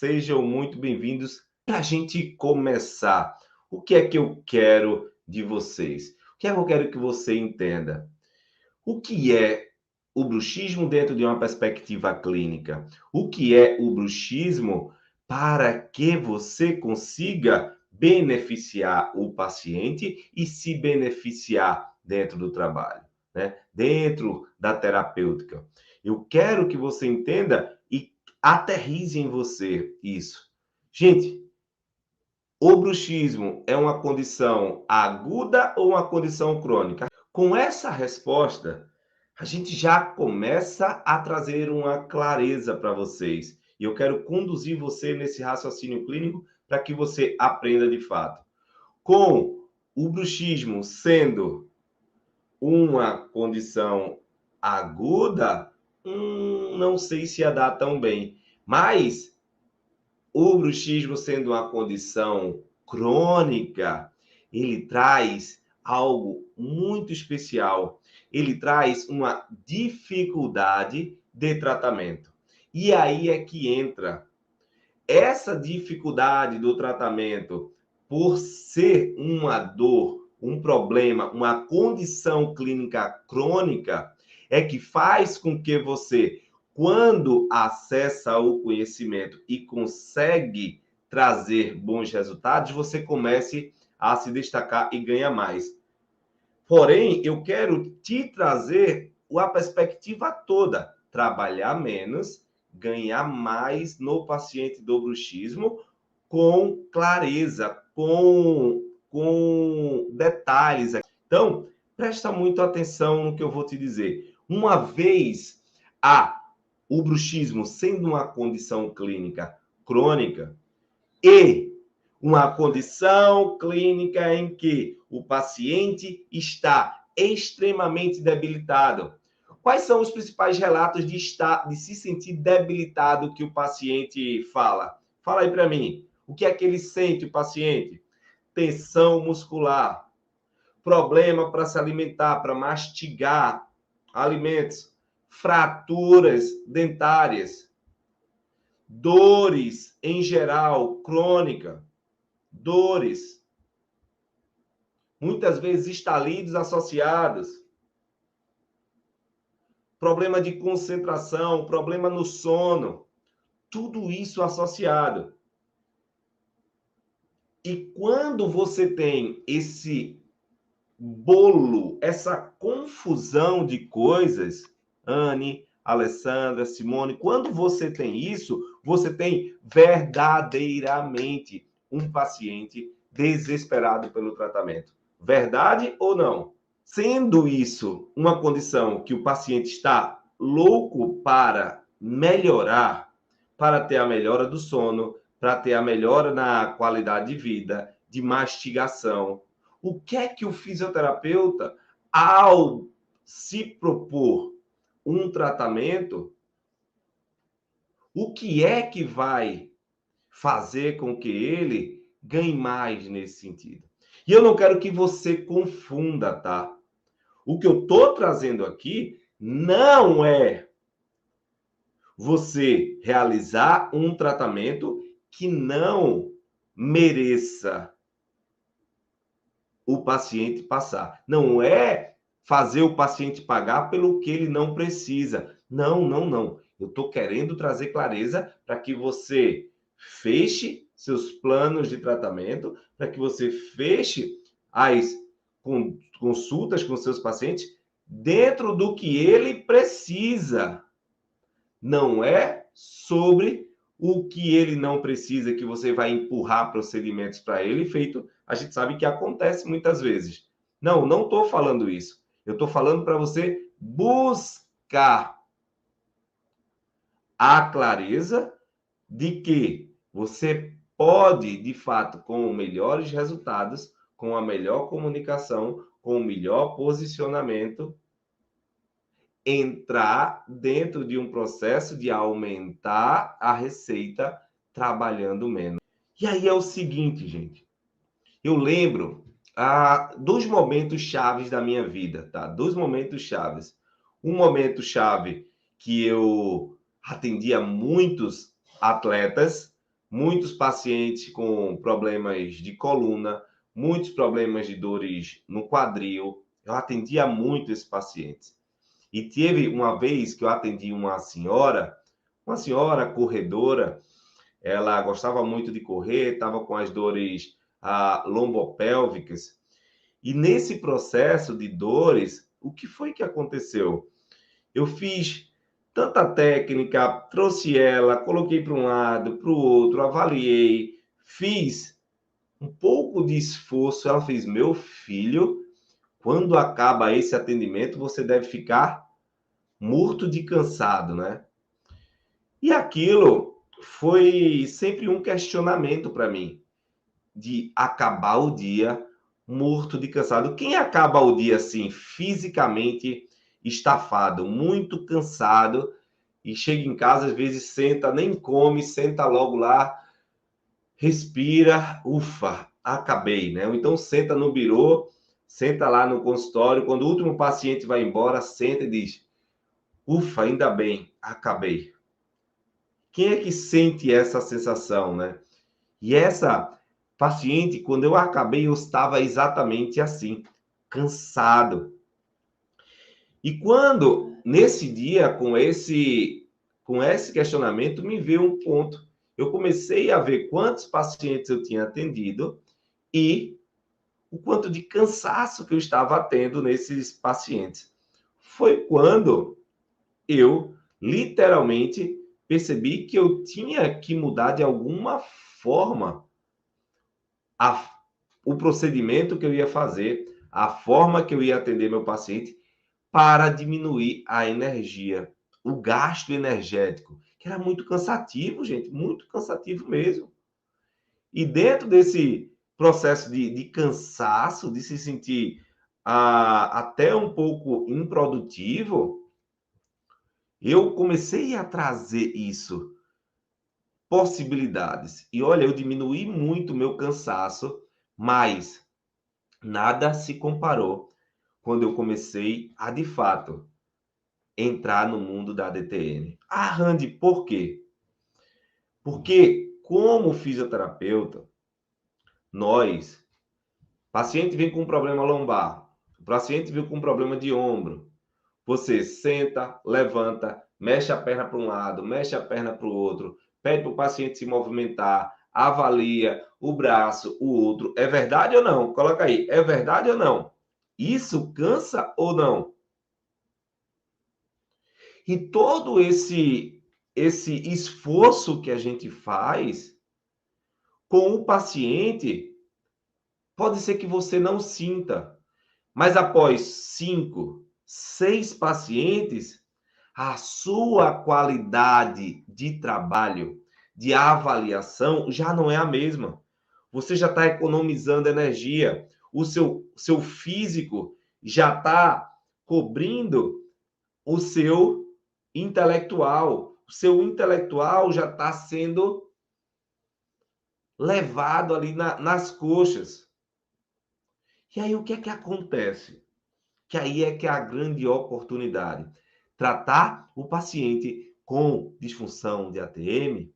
sejam muito bem-vindos. Para a gente começar, o que é que eu quero de vocês? O que é que eu quero que você entenda? O que é o bruxismo dentro de uma perspectiva clínica? O que é o bruxismo para que você consiga beneficiar o paciente e se beneficiar dentro do trabalho, né? Dentro da terapêutica. Eu quero que você entenda e aterrize em você isso. Gente, o bruxismo é uma condição aguda ou uma condição crônica? Com essa resposta, a gente já começa a trazer uma clareza para vocês. E eu quero conduzir você nesse raciocínio clínico para que você aprenda de fato. Com o bruxismo sendo uma condição aguda, não sei se ia dar tão bem. Mas o bruxismo sendo uma condição crônica, ele traz algo muito especial. Ele traz uma dificuldade de tratamento. E aí é que entra essa dificuldade do tratamento, por ser uma dor, um problema, uma condição clínica crônica, é que faz com que você, quando acessa o conhecimento e consegue trazer bons resultados, você comece a se destacar e ganhar mais. Porém, eu quero te trazer a perspectiva toda, trabalhar menos, ganhar mais no paciente do bruxismo com clareza, com detalhes. Então, presta muito atenção no que eu vou te dizer. Uma vez o bruxismo sendo uma condição clínica crônica e uma condição clínica em que o paciente está extremamente debilitado. Quais são os principais relatos de se sentir debilitado que o paciente fala? Fala aí para mim. O que é que ele sente, o paciente? Tensão muscular, problema para se alimentar, para mastigar alimentos, fraturas dentárias, dores em geral, crônica, dores, muitas vezes estalidos associados, problema de concentração, problema no sono, tudo isso associado. E quando você tem esse bolo, essa confusão de coisas, Anne, Alessandra, Simone, quando você tem isso, você tem verdadeiramente um paciente desesperado pelo tratamento. Verdade ou não? Sendo isso uma condição que o paciente está louco para melhorar, para ter a melhora do sono, para ter a melhora na qualidade de vida, de mastigação. O que é que o fisioterapeuta, ao se propor um tratamento, o que é que vai fazer com que ele ganhe mais nesse sentido? E eu não quero que você confunda, tá? O que eu estou trazendo aqui não é você realizar um tratamento que não mereça o paciente passar. Não é fazer o paciente pagar pelo que ele não precisa. Não, não, não. Eu estou querendo trazer clareza para que você feche seus planos de tratamento, para que você feche as consultas com seus pacientes dentro do que ele precisa. Não é sobre o que ele não precisa, que você vai empurrar procedimentos para ele, feito, a gente sabe que acontece muitas vezes. Não, não estou falando isso. Eu estou falando para você buscar a clareza de que você pode, de fato, com melhores resultados, com a melhor comunicação, com o melhor posicionamento, entrar dentro de um processo de aumentar a receita trabalhando menos. E aí é o seguinte, gente. Eu lembro dos momentos chaves da minha vida, tá? Dois momentos chaves. Um momento chave que eu atendia muitos atletas, muitos pacientes com problemas de coluna, muitos problemas de dores no quadril. Eu atendia muito esses pacientes. E teve uma vez que eu atendi uma senhora corredora, ela gostava muito de correr, estava com as dores lombopélvicas. E nesse processo de dores, o que foi que aconteceu? Eu fiz tanta técnica, trouxe ela, coloquei para um lado, para o outro, avaliei, fiz um pouco de esforço. Ela fez: meu filho, quando acaba esse atendimento, você deve ficar morto de cansado, né? E aquilo foi sempre um questionamento para mim, de acabar o dia morto de cansado. Quem acaba o dia assim, fisicamente estafado, muito cansado, e chega em casa, às vezes senta, nem come, senta logo lá, respira, ufa, acabei, né? Ou então senta no birô, senta lá no consultório, quando o último paciente vai embora, senta e diz: ufa, ainda bem, acabei. Quem é que sente essa sensação, né? E essa paciente, quando eu acabei, eu estava exatamente assim, cansado. E quando, nesse dia, com esse questionamento, me veio um ponto. Eu comecei a ver quantos pacientes eu tinha atendido e o quanto de cansaço que eu estava tendo nesses pacientes. Foi quando eu, literalmente, percebi que eu tinha que mudar de alguma forma a, o procedimento que eu ia fazer, a forma que eu ia atender meu paciente, para diminuir a energia, o gasto energético, que era muito cansativo, gente, muito cansativo mesmo. E dentro desse processo de cansaço, de se sentir até um pouco improdutivo, eu comecei a trazer isso, possibilidades. E olha, eu diminuí muito o meu cansaço, mas nada se comparou quando eu comecei a, de fato, entrar no mundo da DTN. Ah, Randy, por quê? Porque, como fisioterapeuta, nós, paciente vem com um problema lombar, o paciente vem com um problema de ombro, você senta, levanta, mexe a perna para um lado, mexe a perna para o outro, pede para o paciente se movimentar, avalia o braço, o outro. É verdade ou não? Coloca aí, é verdade ou não? Isso cansa ou não? E todo esse esforço que a gente faz com o paciente, pode ser que você não sinta, mas após 5, 6 pacientes, a sua qualidade de trabalho, de avaliação, já não é a mesma. Você já está economizando energia, o seu físico já está cobrindo o seu intelectual. O seu intelectual já está sendo levado ali nas coxas. E aí o que é que acontece? Que aí é que é a grande oportunidade. Tratar o paciente com disfunção de ATM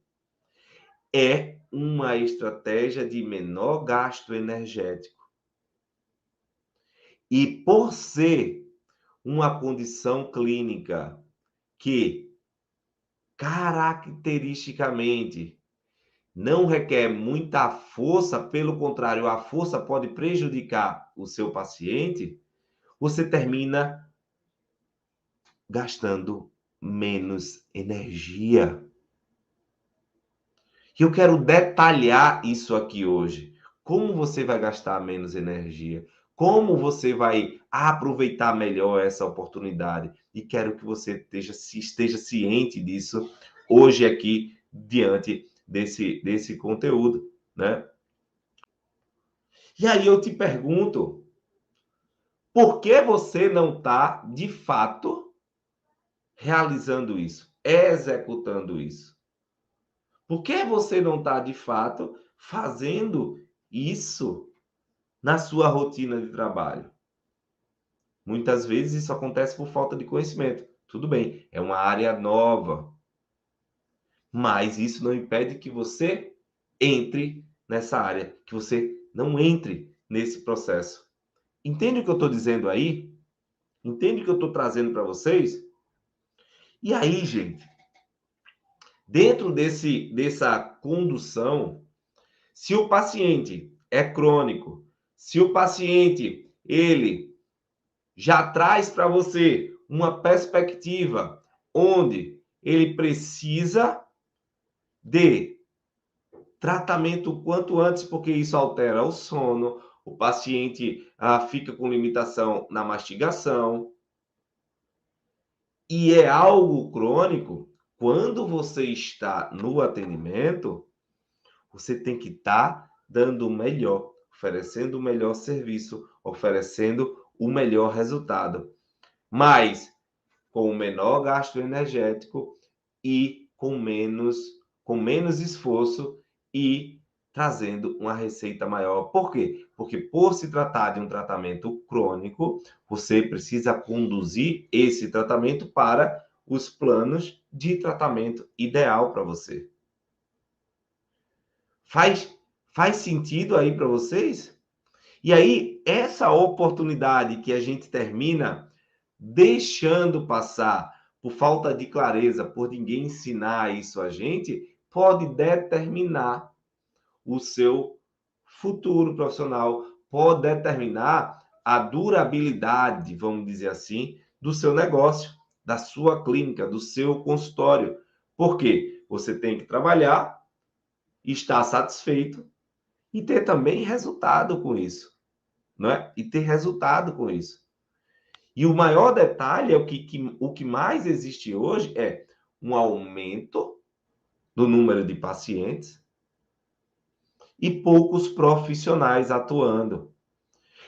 é uma estratégia de menor gasto energético. E por ser uma condição clínica que caracteristicamente não requer muita força, pelo contrário, a força pode prejudicar o seu paciente, você termina gastando menos energia. E eu quero detalhar isso aqui hoje. Como você vai gastar menos energia? Como você vai aproveitar melhor essa oportunidade? E quero que você esteja ciente disso hoje aqui, diante desse conteúdo, né? E aí eu te pergunto, por que você não está, de fato, realizando isso, executando isso? Por que você não está, de fato, fazendo isso na sua rotina de trabalho? Muitas vezes isso acontece por falta de conhecimento. Tudo bem, é uma área nova. Mas isso não impede que você entre nessa área, que você não entre nesse processo. Entende o que eu estou dizendo aí? Entende o que eu estou trazendo para vocês? E aí, gente, dentro dessa condução, se o paciente é crônico, se o paciente ele já traz para você uma perspectiva onde ele precisa de tratamento o quanto antes, porque isso altera o sono, o paciente fica com limitação na mastigação, e é algo crônico, quando você está no atendimento, você tem que estar dando o melhor, oferecendo o melhor serviço, oferecendo o melhor resultado, mas com o menor gasto energético e com menos esforço e trazendo uma receita maior. Por quê? Porque por se tratar de um tratamento crônico, você precisa conduzir esse tratamento para os planos de tratamento ideal para você. Faz sentido aí para vocês? E aí, essa oportunidade que a gente termina deixando passar por falta de clareza, por ninguém ensinar isso a gente, pode determinar o seu futuro profissional, pode determinar a durabilidade, vamos dizer assim, do seu negócio, da sua clínica, do seu consultório. Por quê? Você tem que trabalhar, estar satisfeito e ter também resultado com isso, não é? E ter resultado com isso. E o maior detalhe é o que mais existe hoje é um aumento do número de pacientes e poucos profissionais atuando.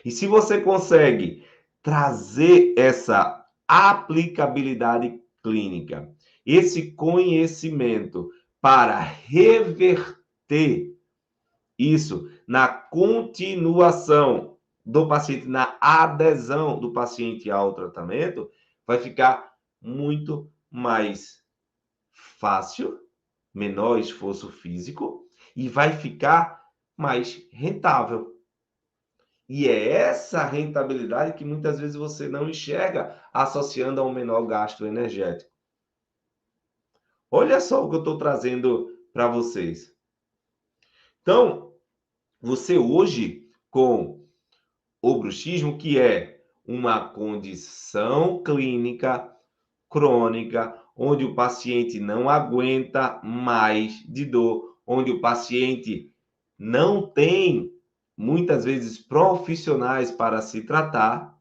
E se você consegue trazer essa aplicabilidade clínica, esse conhecimento para reverter isso na continuação do paciente, na adesão do paciente ao tratamento, vai ficar muito mais fácil, menor esforço físico e vai ficar mais rentável. E é essa rentabilidade que muitas vezes você não enxerga associando a um menor gasto energético. Olha só o que eu estou trazendo para vocês. Então, você hoje, com o bruxismo, que é uma condição clínica crônica, onde o paciente não aguenta mais de dor, onde o paciente não tem, muitas vezes, profissionais para se tratar,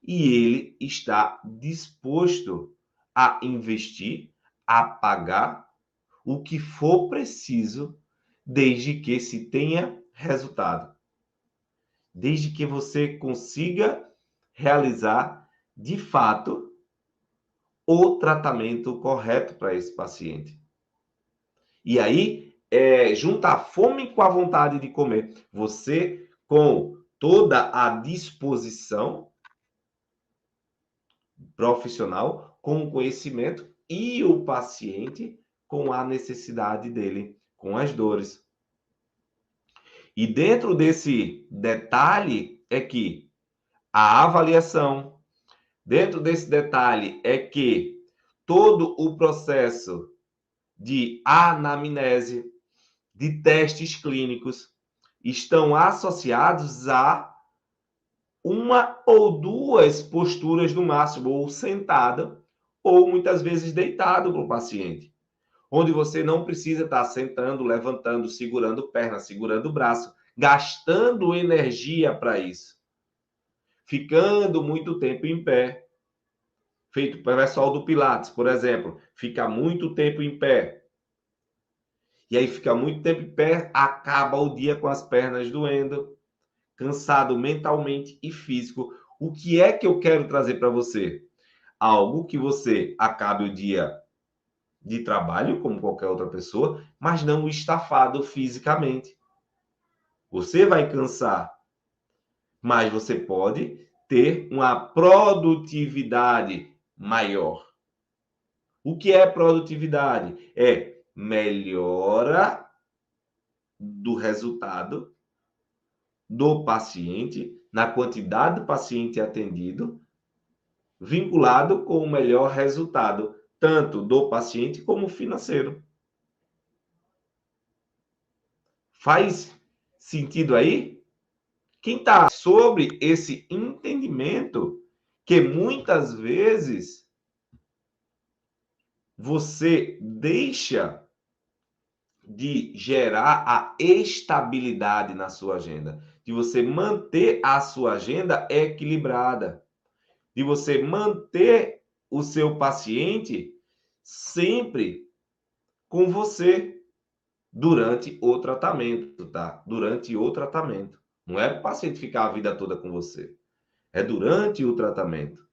e ele está disposto a investir, a pagar o que for preciso, desde que se tenha resultado. Desde que você consiga realizar, de fato, o tratamento correto para esse paciente. E aí, junta a fome com a vontade de comer. Você, com toda a disposição profissional, com o conhecimento, e o paciente com a necessidade dele, com as dores. E dentro desse detalhe é que a avaliação, dentro desse detalhe é que todo o processo de anamnese, de testes clínicos, estão associados a uma ou duas posturas no máximo, ou sentada, ou muitas vezes deitado para o paciente, onde você não precisa estar sentando, levantando, segurando perna, segurando braço, gastando energia para isso, ficando muito tempo em pé, feito para o pessoal do Pilates, por exemplo, fica muito tempo em pé. E aí fica muito tempo em pé, acaba o dia com as pernas doendo, cansado mentalmente e físico. O que é que eu quero trazer para você? Algo que você acabe o dia de trabalho, como qualquer outra pessoa, mas não estafado fisicamente. Você vai cansar, mas você pode ter uma produtividade maior. O que é produtividade? É melhora do resultado do paciente, na quantidade do paciente atendido, vinculado com o melhor resultado, tanto do paciente como financeiro. Faz sentido aí? Quem está sobre esse entendimento que muitas vezes você deixa de gerar a estabilidade na sua agenda, de você manter a sua agenda equilibrada, de você manter o seu paciente sempre com você durante o tratamento, tá? Durante o tratamento. Não é para o paciente ficar a vida toda com você. É durante o tratamento.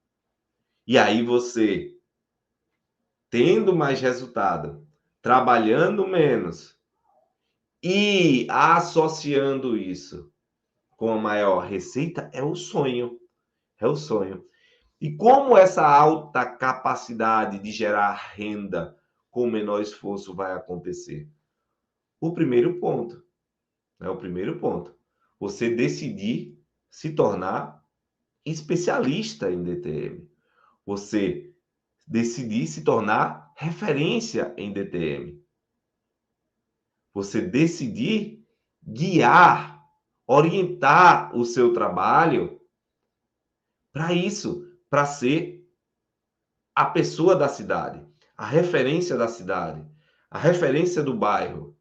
E aí você, tendo mais resultado, trabalhando menos e associando isso com a maior receita, é o sonho. É o sonho. E como essa alta capacidade de gerar renda com menor esforço vai acontecer? O primeiro ponto, né? O primeiro ponto. Você decidir se tornar especialista em DTM. Você decidir se tornar referência em DTM. Você decidir guiar, orientar o seu trabalho para isso, para ser a pessoa da cidade, a referência da cidade, a referência do bairro,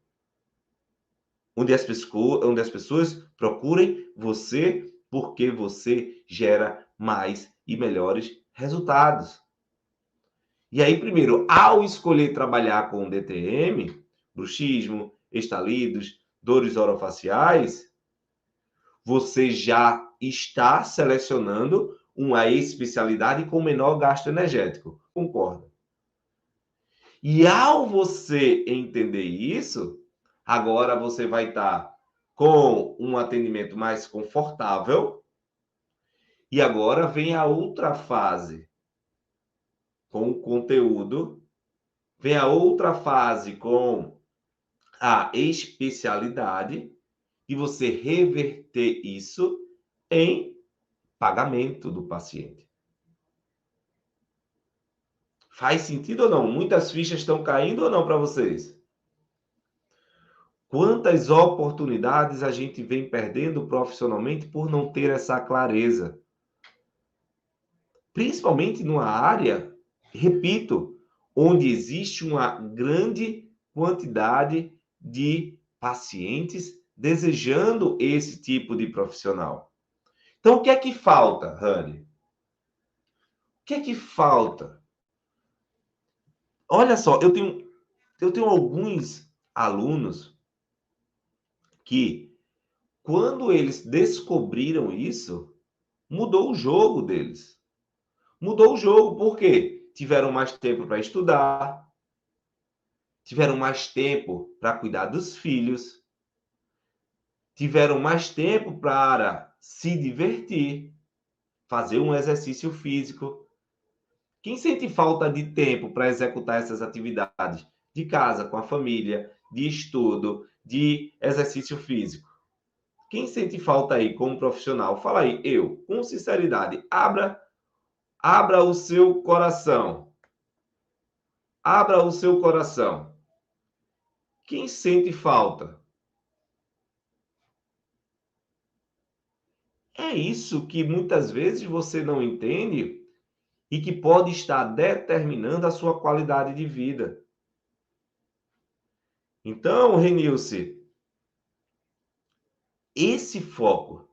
onde as pessoas procurem você porque você gera mais e melhores resultados. E aí, primeiro, ao escolher trabalhar com DTM, bruxismo, estalidos, dores orofaciais, você já está selecionando uma especialidade com menor gasto energético. Concorda? E ao você entender isso, agora você vai estar com um atendimento mais confortável. E agora vem a outra fase com o conteúdo. Vem a outra fase com a especialidade. E você reverter isso em pagamento do paciente. Faz sentido ou não? Muitas fichas estão caindo ou não para vocês? Quantas oportunidades a gente vem perdendo profissionalmente por não ter essa clareza? Principalmente numa área, repito, onde existe uma grande quantidade de pacientes desejando esse tipo de profissional. Então, o que é que falta, Rani? O que é que falta? Olha só, eu tenho alguns alunos que, quando eles descobriram isso, mudou o jogo deles. Mudou o jogo, por quê? Tiveram mais tempo para estudar, tiveram mais tempo para cuidar dos filhos, tiveram mais tempo para se divertir, fazer um exercício físico. Quem sente falta de tempo para executar essas atividades de casa, com a família, de estudo, de exercício físico? Quem sente falta aí como profissional? Fala aí, eu, com sinceridade, abra o seu coração. Abra o seu coração. Quem sente falta? É isso que muitas vezes você não entende e que pode estar determinando a sua qualidade de vida. Então, Renilce, esse foco,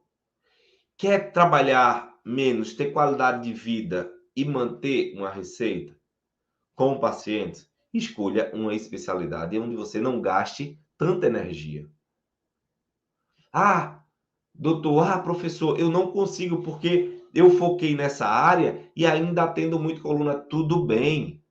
quer trabalhar menos, ter qualidade de vida e manter uma receita com pacientes? Escolha uma especialidade onde você não gaste tanta energia. Ah, doutor, professor, eu não consigo porque eu foquei nessa área e ainda atendo muito coluna. Tudo bem.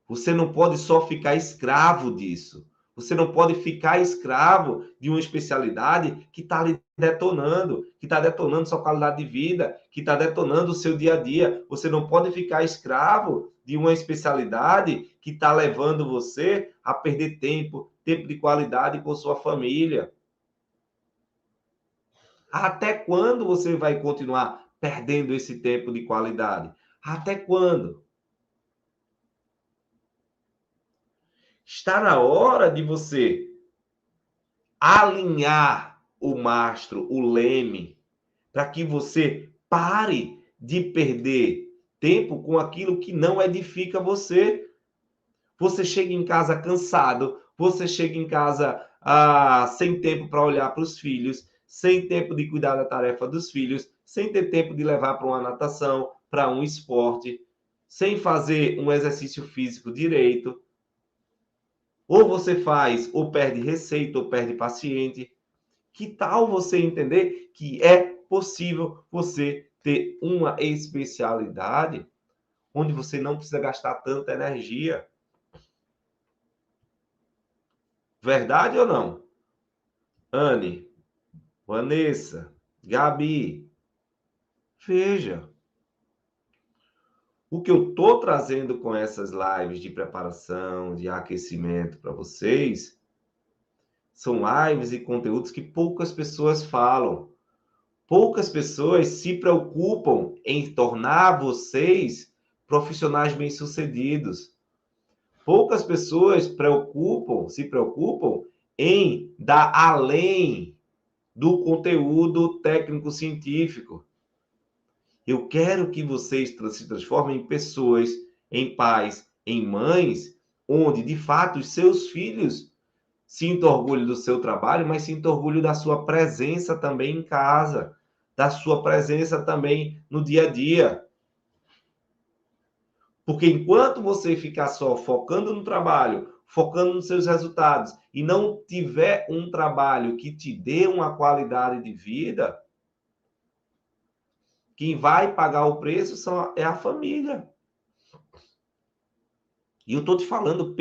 Você não pode só ficar escravo disso. Você não pode ficar escravo de uma especialidade que está lhe detonando, que está detonando sua qualidade de vida, que está detonando o seu dia a dia. Você não pode ficar escravo de uma especialidade que está levando você a perder tempo, tempo de qualidade com sua família. Até quando você vai continuar perdendo esse tempo de qualidade? Até quando? Está na hora de você alinhar o mastro, o leme, para que você pare de perder tempo com aquilo que não edifica você. Você chega em casa cansado, você chega em casa sem tempo para olhar para os filhos, sem tempo de cuidar da tarefa dos filhos, sem ter tempo de levar para uma natação, para um esporte, sem fazer um exercício físico direito. Ou você faz, ou perde receita, ou perde paciente. Que tal você entender que é possível você ter uma especialidade onde você não precisa gastar tanta energia? Verdade ou não? Anne, Vanessa, Gabi, veja. O que eu estou trazendo com essas lives de preparação, de aquecimento para vocês, são lives e conteúdos que poucas pessoas falam. Poucas pessoas se preocupam em tornar vocês profissionais bem-sucedidos. Poucas pessoas se preocupam em dar além do conteúdo técnico-científico. Eu quero que vocês se transformem em pessoas, em pais, em mães, onde, de fato, os seus filhos sintam orgulho do seu trabalho, mas sintam orgulho da sua presença também em casa, da sua presença também no dia a dia. Porque enquanto você ficar só focando no trabalho, focando nos seus resultados, e não tiver um trabalho que te dê uma qualidade de vida, quem vai pagar o preço é a família. E eu estou te falando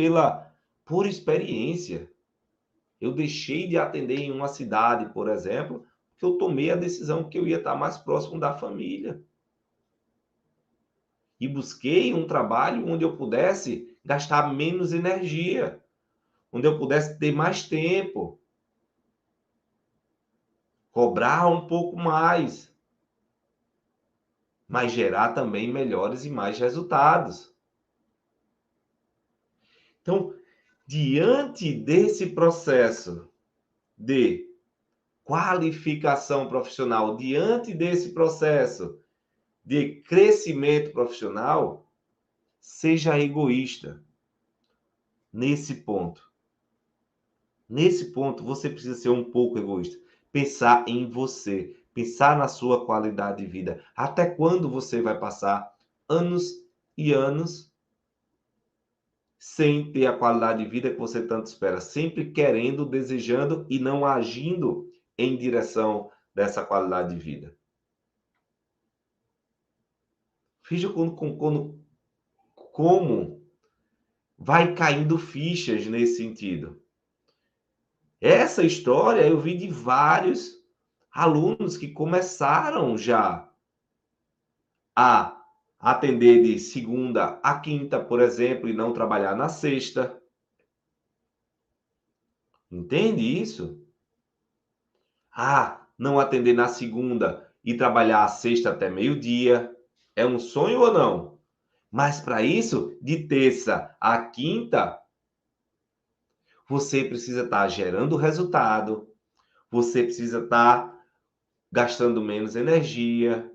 por experiência. Eu deixei de atender em uma cidade, por exemplo, porque eu tomei a decisão que eu ia estar mais próximo da família. E busquei um trabalho onde eu pudesse gastar menos energia, onde eu pudesse ter mais tempo, cobrar um pouco mais, mas gerar também melhores e mais resultados. Então, diante desse processo de qualificação profissional, diante desse processo de crescimento profissional, seja egoísta nesse ponto. Nesse ponto, você precisa ser um pouco egoísta. Pensar em você, pensar na sua qualidade de vida. Até quando você vai passar anos e anos sem ter a qualidade de vida que você tanto espera? Sempre querendo, desejando e não agindo em direção dessa qualidade de vida. Veja como vai caindo fichas nesse sentido. Essa história eu vi de vários alunos que começaram já a atender de segunda a quinta, por exemplo, e não trabalhar na sexta. Entende isso? Não atender na segunda e trabalhar a sexta até meio-dia. É um sonho ou não? Mas para isso, de terça a quinta, você precisa estar gerando resultado, você precisa estar gastando menos energia,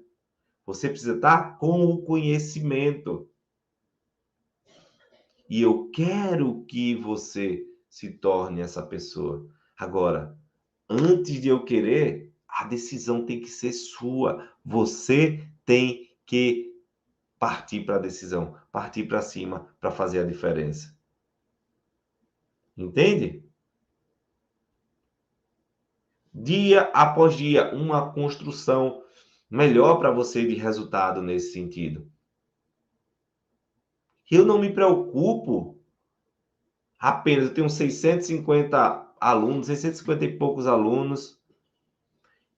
você precisa estar com o conhecimento. E eu quero que você se torne essa pessoa. Agora, antes de eu querer, a decisão tem que ser sua. Você tem que partir para a decisão, partir para cima para fazer a diferença. Entende? Dia após dia, uma construção melhor para você de resultado nesse sentido. Eu não me preocupo apenas, eu tenho 650 alunos, 650 e poucos alunos,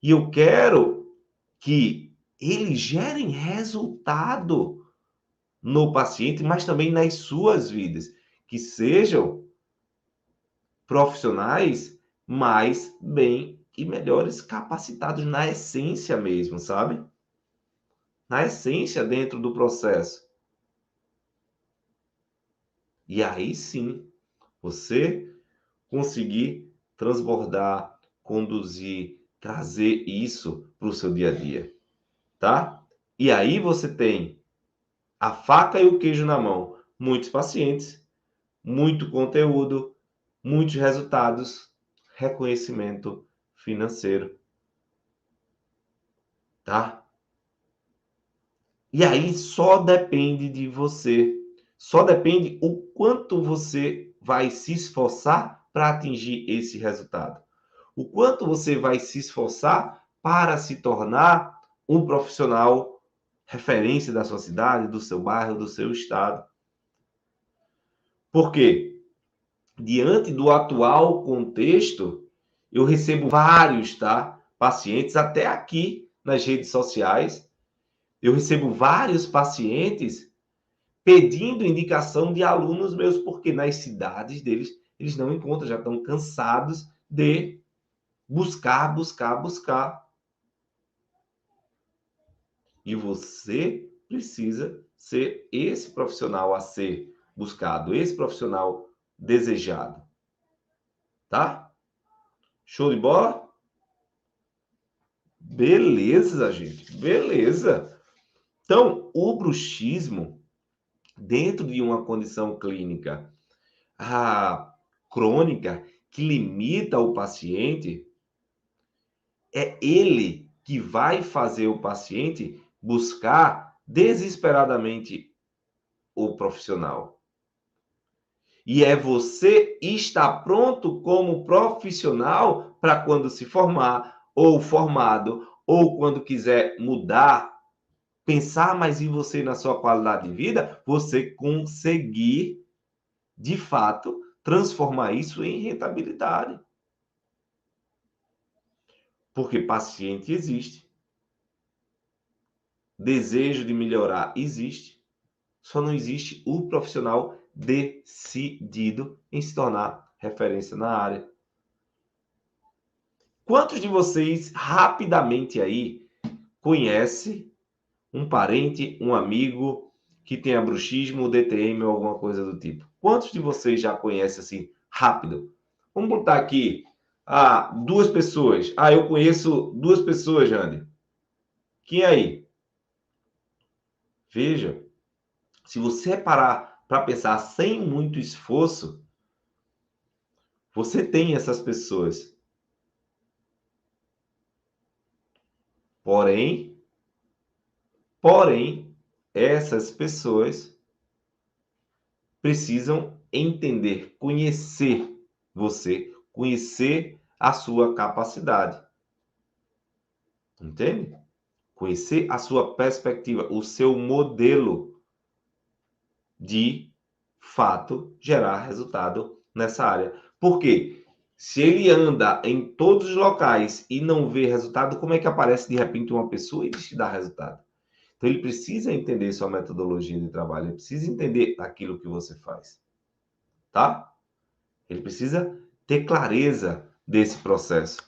e eu quero que eles gerem resultado no paciente, mas também nas suas vidas, que sejam profissionais mais bem e melhores capacitados na essência mesmo, sabe? Na essência dentro do processo. E aí sim, você conseguir transbordar, conduzir, trazer isso para o seu dia a dia, tá? E aí você tem a faca e o queijo na mão. Muitos pacientes, muito conteúdo, muitos resultados, reconhecimento financeiro, tá? E aí só depende de você. Só depende o quanto você vai se esforçar para atingir esse resultado. O quanto você vai se esforçar para se tornar um profissional referência da sua cidade, do seu bairro, do seu estado. Por quê? Diante do atual contexto, eu recebo vários, tá? Pacientes, até aqui nas redes sociais, eu recebo vários pacientes pedindo indicação de alunos meus, porque nas cidades deles, eles não encontram, já estão cansados de buscar. E você precisa ser esse profissional a ser buscado, esse profissional desejado, tá? Show de bola? Beleza, gente, beleza. Então, o bruxismo, dentro de uma condição clínica crônica, que limita o paciente, é ele que vai fazer o paciente buscar desesperadamente o profissional. E é você estar pronto como profissional para quando se formar, ou formado, ou quando quiser mudar, pensar mais em você, na sua qualidade de vida, você conseguir, de fato, transformar isso em rentabilidade. Porque paciente existe, desejo de melhorar existe, só não existe o profissional decidido em se tornar referência na área. Quantos de vocês, rapidamente aí, conhece um parente, um amigo que tenha bruxismo, DTM ou alguma coisa do tipo? Quantos de vocês já conhecem assim, rápido? Vamos botar aqui, duas pessoas. Eu conheço duas pessoas, Jane. Quem aí? Veja, se você parar para pensar sem muito esforço, você tem essas pessoas. Porém, essas pessoas precisam entender, conhecer você, conhecer a sua capacidade. Entende? Conhecer a sua perspectiva, o seu modelo de fato gerar resultado nessa área. Por quê? Se ele anda em todos os locais e não vê resultado, como é que aparece de repente uma pessoa e te dá resultado? Então ele precisa entender sua metodologia de trabalho, ele precisa entender aquilo que você faz, tá? Ele precisa ter clareza desse processo.